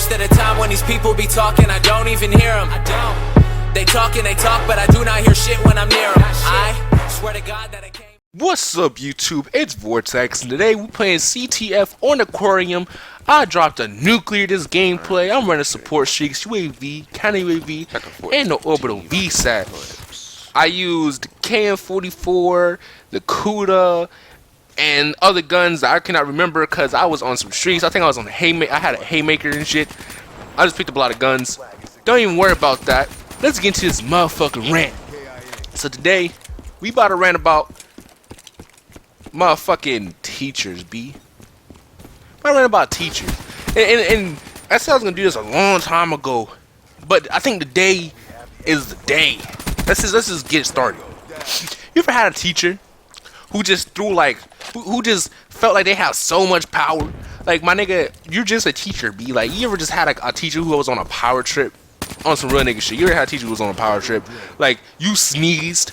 Most of the time when these people be talking, I don't even hear them. They talk and they talk, but I do not hear shit when I'm near them. I swear to God that I can't. What's up, YouTube? It's Vortex, and today we're playing CTF on Aquarium. I dropped a nuclear this gameplay. I'm running support streaks, UAV, counter UAV, and the orbital VSAT. I used KN-44, the Kuda, and other guns that I cannot remember because I was on some streaks. I think I was on the Haymaker. I had a Haymaker and shit. I just picked up a lot of guns. Don't even worry about that. Let's get into this motherfucking rant. So today, we about to rant about motherfucking teachers, B. I rant about teachers. And I said I was gonna do this a long time ago, but I think today is the day. Let's just get started. You ever had a teacher who just threw like who just felt like they have so much power? Like, my nigga, you're just a teacher, B. Like, you ever just had a teacher who was on a power trip? On some real nigga shit. You ever had a teacher who was on a power trip? Like, you sneezed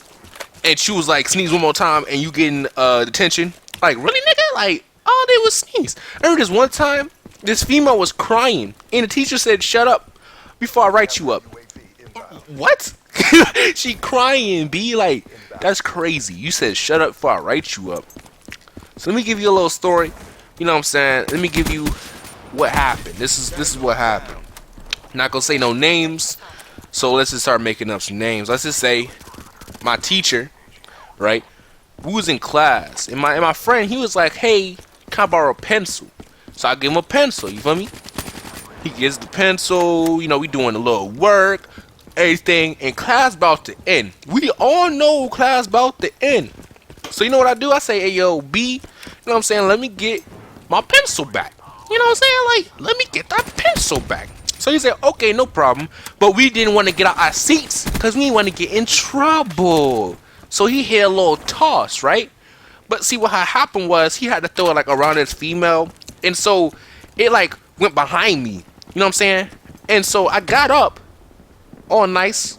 and she was like, sneeze one more time and you getting detention. Like, really, nigga? Like, all they was sneeze. I remember this one time, this female was crying and the teacher said, shut up before I write you up. What? She crying, B. Like, that's crazy. You said shut up before I write you up. So let me give you a little story. You know what I'm saying? Let me give you what happened. This is what happened. Not gonna say no names, so let's just start making up some names. Let's just say my teacher, right? We was in class, and my friend, he was like, "Hey, can I borrow a pencil?" So I give him a pencil. You feel me? He gets the pencil. You know, we doing a little work, everything, and class about to end. We all know class about to end. So you know what I do? I say, "Hey, yo, B, you know what I'm saying? Let me get my pencil back." You know what I'm saying? Like, let me get that pencil back. So he said, okay, no problem. But we didn't want to get out our seats because we didn't want to get in trouble. So he hit a little toss, right? But see, what had happened was he had to throw it like around his female. And so it like went behind me. You know what I'm saying? And so I got up all nice.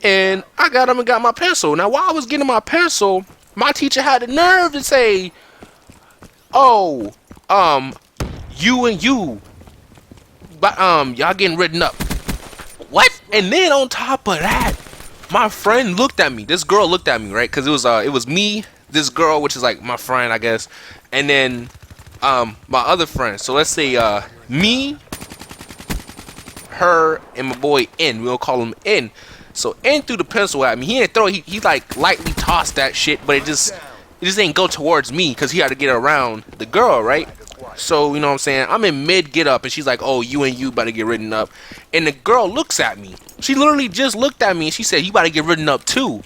And I got up and got my pencil. Now, while I was getting my pencil, my teacher had the nerve to say, oh, you and you, but y'all getting written up. What? And then on top of that, my friend looked at me. This girl looked at me, right? Because it was me, this girl, which is like my friend, I guess, and then my other friend. So let's say me, her, and my boy N. We'll call him N. So N threw the pencil at me. He didn't throw it. He like lightly tossed that shit, but it just didn't go towards me because he had to get around the girl, right? So, you know what I'm saying? I'm in mid get up and she's like, oh, you and you about to get written up. And the girl looks at me. She literally just looked at me and she said, you about to get written up too.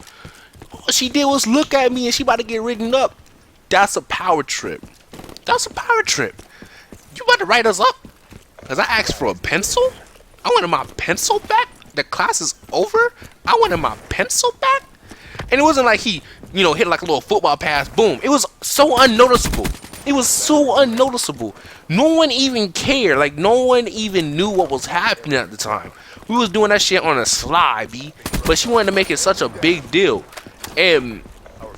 All she did was look at me and she about to get written up. That's a power trip. That's a power trip. You about to write us up? Because I asked for a pencil? I wanted my pencil back? The class is over? I wanted my pencil back? And it wasn't like he, you know, hit like a little football pass. Boom. It was so unnoticeable. It was so unnoticeable. No one even cared. Like, no one even knew what was happening at the time. We was doing that shit on a slide, B. But she wanted to make it such a big deal. And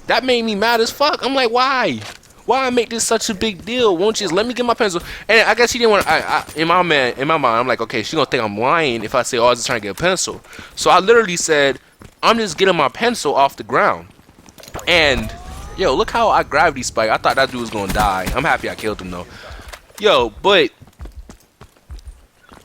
that made me mad as fuck. I'm like, why? Why make this such a big deal? Won't you just let me get my pencil? And I guess she didn't want to, in my mind, I'm like, okay, she's going to think I'm lying if I say, oh, I was just trying to get a pencil. So I literally said, I'm just getting my pencil off the ground. And yo, look how I gravity spike. I thought that dude was gonna die. I'm happy I killed him though. Yo, but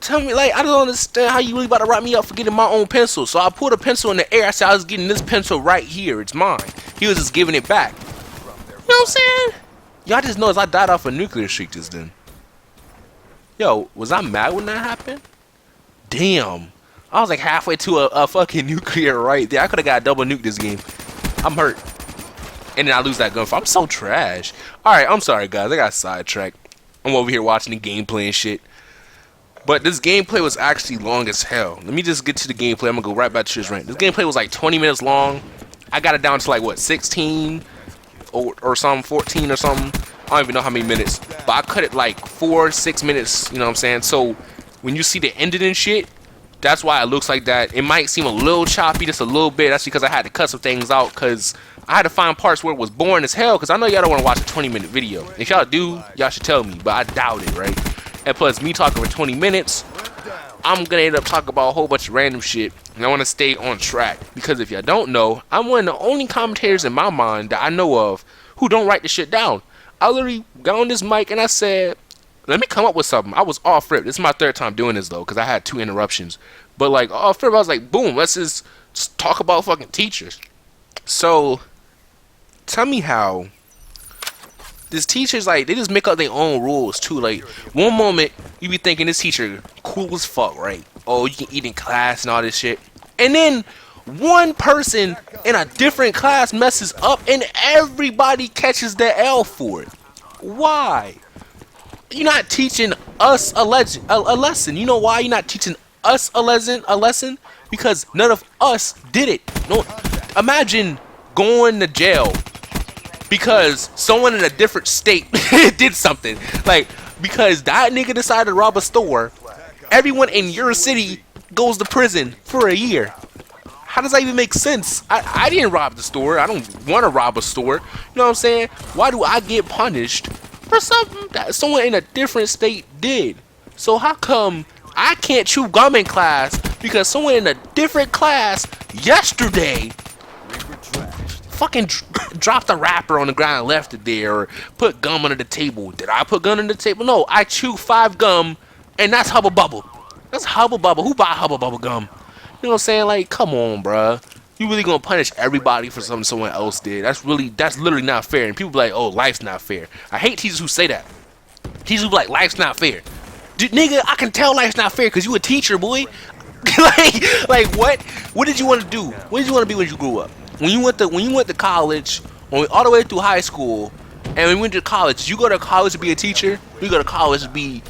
tell me, like, I don't understand how you really about to write me up for getting my own pencil. So I pulled a pencil in the air. I said I was getting this pencil right here. It's mine. He was just giving it back. You know what I'm saying? Y'all just noticed I died off a nuclear streak just then. Yo, was I mad when that happened? Damn. I was like halfway to a fucking nuclear right there. I could have got a double nuke this game. I'm hurt. And then I lose that gunfight. I'm so trash. Alright, I'm sorry guys. I got sidetracked. I'm over here watching the gameplay and shit. But this gameplay was actually long as hell. Let me just get to the gameplay. I'm gonna go right back to this rant. This gameplay was like 20 minutes long. I got it down to like what, 16 or something, 14 or something. I don't even know how many minutes. But I cut it like 4-6 minutes, you know what I'm saying? So when you see the ending and shit, that's why it looks like that. It might seem a little choppy, just a little bit. That's because I had to cut some things out because I had to find parts where it was boring as hell, because I know y'all don't want to watch a 20-minute video. If y'all do, y'all should tell me, but I doubt it, right? And plus, me talking for 20 minutes, I'm gonna end up talking about a whole bunch of random shit, and I want to stay on track because if y'all don't know, I'm one of the only commentators in my mind that I know of who don't write the shit down. I literally got on this mic and I said, let me come up with something. I was off rip. This is my third time doing this though, because I had 2 interruptions. But like off rip, I was like, boom, let's just talk about fucking teachers. So tell me how these teachers, like, they just make up their own rules too. Like, one moment you be thinking this teacher cool as fuck, right? Oh, you can eat in class and all this shit. And then one person in a different class messes up and everybody catches the L for it. Why? You're not teaching us a lesson. You know why you're not teaching us a lesson? Because none of us did it. No, imagine going to jail because someone in a different state did something. Like, because that nigga decided to rob a store, everyone in your city goes to prison for a year. How does that even make sense? I didn't rob the store. I don't want to rob a store. You know what I'm saying? Why do I get punished for something that someone in a different state did? So how come I can't chew gum in class because someone in a different class yesterday fucking dropped a wrapper on the ground and left it there, or put gum under the table? Did I put gum under the table? No, I chew 5 gum, and that's Hubble Bubble. That's Hubble Bubble. Who bought Hubble Bubble gum? You know what I'm saying? Like, come on, bruh. You really gonna punish everybody for something someone else did? That's literally not fair. And people be like, oh, life's not fair. I hate teachers who say that. Teachers who be like, life's not fair. Dude, nigga, I can tell life's not fair because you a teacher, boy. like what? What did you want to do? What did you want to be when you grew up? When you went to college, all the way through high school, and when you went to college, did you go to college to be a teacher? You go to college to be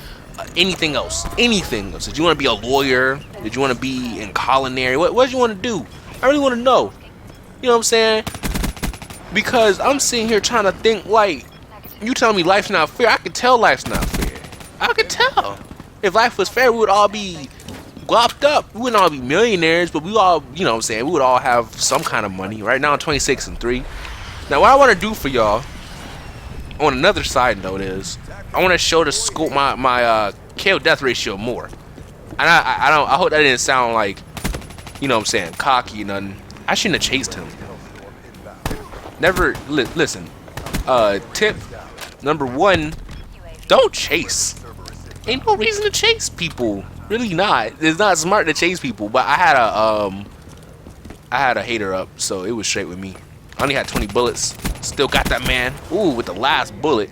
anything else? Anything else? Did you want to be a lawyer? Did you want to be in culinary? What did you want to do? I really want to know. You know what I'm saying? Because I'm sitting here trying to think, like, you telling me life's not fair. I can tell life's not fair. I can tell. If life was fair, we would all be glopped up. We wouldn't all be millionaires, but we all, you know what I'm saying, we would all have some kind of money. Right now I'm 26 and 3. Now what I want to do for y'all on another side note is I want to show the school my kill death ratio more. And I hope that didn't sound like, you know what I'm saying, cocky or nothing. I shouldn't have chased him. Never listen. Tip number 1, don't chase. Ain't no reason to chase people. Really not. It's not smart to chase people. But I had a hater up, so it was straight with me. I only had 20 bullets. Still got that man. Ooh, with the last bullet.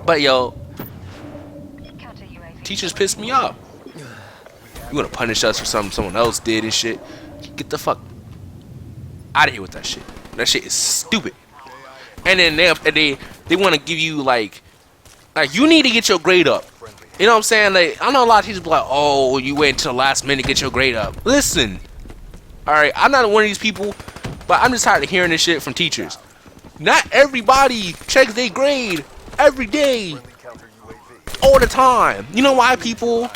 But yo, teachers pissed me off. You wanna punish us for something someone else did and shit? Get the fuck out of here with that shit. That shit is stupid. And then they want to give you like you need to get your grade up. You know what I'm saying? Like, I know a lot of teachers be like, oh, you wait until the last minute to get your grade up. Listen, alright, I'm not one of these people, but I'm just tired of hearing this shit from teachers. Not everybody checks their grade every day, all the time. You know why people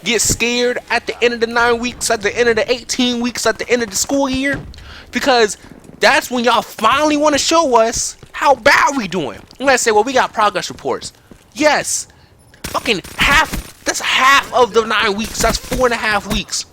get scared at the end of the 9 weeks, at the end of the 18 weeks, at the end of the school year? Because that's when y'all finally want to show us how bad we doing. I'm gonna say, well, we got progress reports. Yes. Fucking half. That's half of the 9 weeks. That's 4.5 weeks.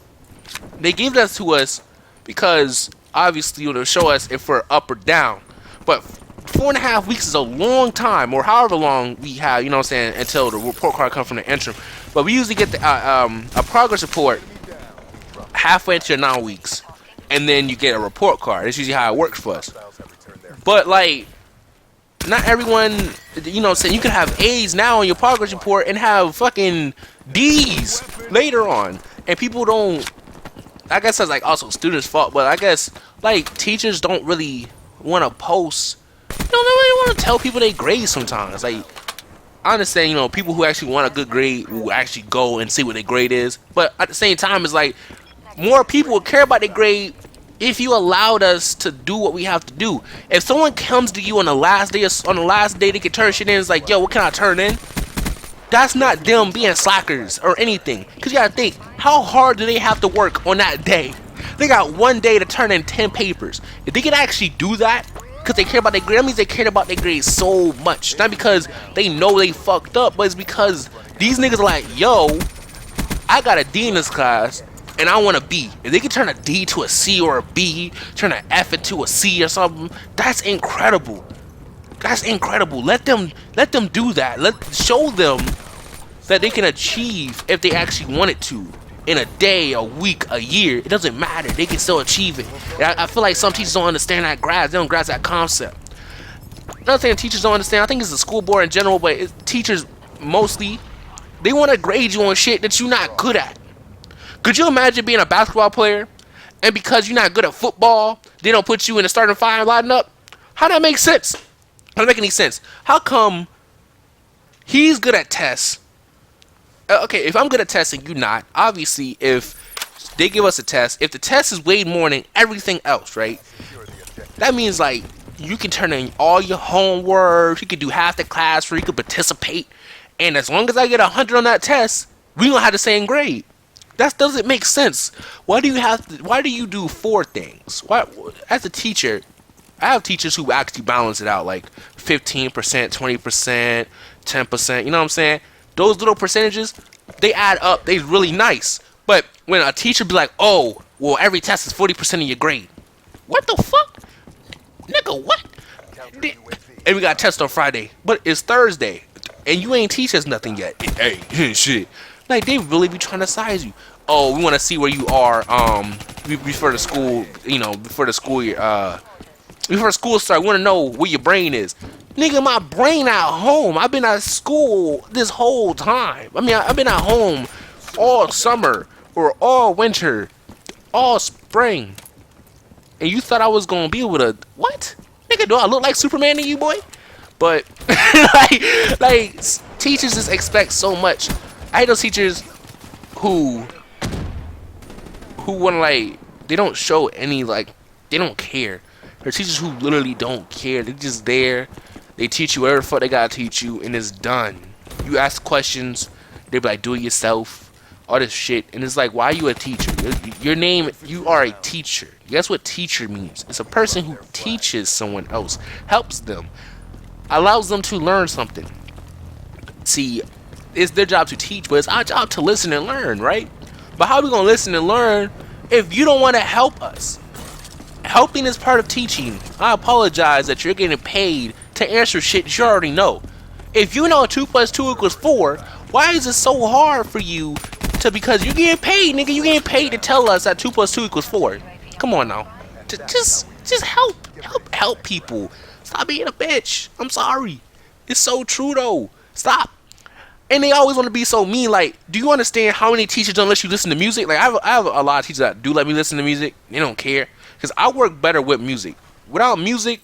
They gave that to us because obviously it'll show us if we're up or down. But 4.5 weeks is a long time, or however long we have, you know what I'm saying, until the report card comes from the interim. But we usually get a progress report halfway into 9 weeks, and then you get a report card. That's usually how it works for us. But like, not everyone, you know what I'm saying, you can have A's now on your progress report and have fucking D's later on. And people don't, I guess that's like also students' fault, but I guess like teachers don't really want to post, you know, they really want to tell people their grades sometimes. Like, I understand, you know, people who actually want a good grade will actually go and see what their grade is. But at the same time, it's like, more people would care about their grade if you allowed us to do what we have to do. If someone comes to you on the last day, they can turn shit in. It's like, yo, what can I turn in? That's not them being slackers or anything. Because you gotta think, how hard do they have to work on that day? They got 1 day to turn in 10 papers. If they can actually do that, because they care about their grade, that means they care about their grades so much. Not because they know they fucked up, but it's because these niggas are like, yo, I got a D in this class, and I want a B. If they can turn a D to a C or a B, turn an F into a C or something, that's incredible. That's incredible. Let them do that. Show them that they can achieve if they actually wanted to. In a day, a week, a year, it doesn't matter. They can still achieve it. And I feel like some teachers don't understand that grasp. They don't grasp that concept. Another thing teachers don't understand, I think it's the school board in general, but teachers mostly, they want to grade you on shit that you're not good at. Could you imagine being a basketball player, and because you're not good at football, they don't put you in the starting five lineup? How that make sense? How does that make any sense? How come he's good at tests? Okay, if I'm good at tests and you're not, obviously, if they give us a test, if the test is weighed more than everything else, right? That means, like, you can turn in all your homework, you can do half the class, where you can participate, and as long as I get 100 on that test, we gonna have the same grade. That doesn't make sense. Why do you do 4 things? Why, as a teacher, I have teachers who actually balance it out, like 15%, 20%, 10%, you know what I'm saying? Those little percentages, they add up. They're really nice. But when a teacher be like, oh, well, every test is 40% of your grade. What the fuck? Nigga, what? And we got a test on Friday. But it's Thursday. And you ain't teach us nothing yet. Hey, shit. Like, they really be trying to size you. Oh, we want to see where you are, before the school, before the school year, before school starts. We want to know where your brain is. Nigga, my brain at home. I've been at school this whole time. I mean, I've been at home all summer or all winter, all spring. And you thought I was gonna be able to what? Nigga, do I look like Superman to you, boy? But like teachers just expect so much. I hate those teachers who want to, like, they don't show any, like, they don't care. They're teachers who literally don't care. They're just there. They teach you whatever the fuck they gotta teach you, and it's done. You ask questions, they be like, do it yourself, all this shit, and it's like, why are you a teacher? Your name, you are a teacher. Guess what teacher means? It's a person who teaches someone else, helps them, allows them to learn something. See, it's their job to teach, but it's our job to listen and learn, right? But how are we gonna listen and learn if you don't want to help us? Helping is part of teaching. I apologize that you're getting paid to answer shit you already know. If you know 2 + 2 = 4, why is it so hard for you to, because you're getting paid, nigga, you getting paid to tell us that 2 + 2 = 4. Come on now. Just help people. Stop being a bitch. I'm sorry. It's so true though. Stop. And they always want to be so mean. Like, do you understand how many teachers don't let you listen to music? Like, I have a lot of teachers that do let me listen to music. They don't care. Because I work better with music. Without music,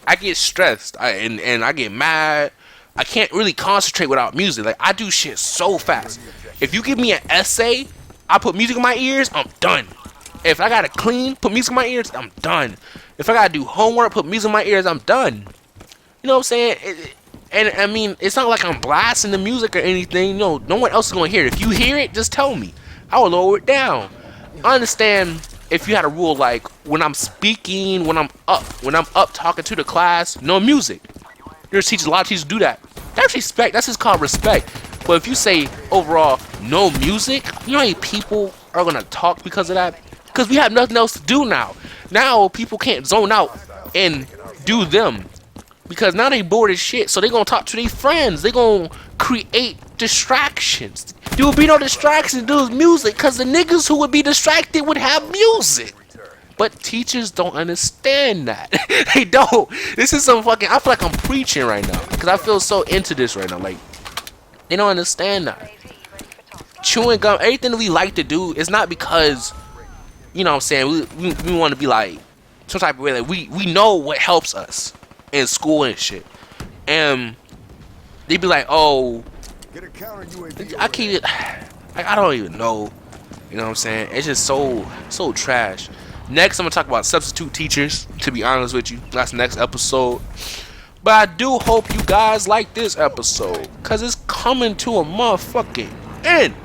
I get stressed. And I get mad. I can't really concentrate without music. Like, I do shit so fast. If you give me an essay, I put music in my ears, I'm done. If I gotta clean, put music in my ears, I'm done. If I gotta do homework, put music in my ears, I'm done. You know what I'm saying? And I mean, it's not like I'm blasting the music or anything. No one else is gonna hear it. If you hear it, just tell me. I will lower it down. I understand if you had a rule like when I'm speaking, when I'm up talking to the class, no music. There's teachers, a lot of teachers do that. That's respect. That's just called respect. But if you say overall no music, you know how many people are gonna talk because of that? Because we have nothing else to do now. Now people can't zone out and do them. Because now they bored as shit, so they gonna talk to their friends. They gonna create distractions. There would be no distractions, there was music, because the niggas who would be distracted would have music. But teachers don't understand that. They don't. This is some fucking, I feel like I'm preaching right now, because I feel so into this right now. Like, they don't understand that. Chewing gum, everything that we like to do is not because, you know what I'm saying, we want to be like, some type of way, like, we know what helps us in school and shit, and they be like, oh, I can't, like, I don't even know, you know what I'm saying? It's just so trash. Next, I'm gonna talk about substitute teachers, to be honest with you. That's the next episode. But I do hope you guys like this episode, cause it's coming to a motherfucking end.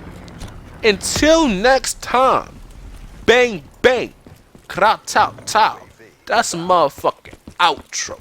Until next time, bang bang, kra-tow-tow. That's a motherfucking outro.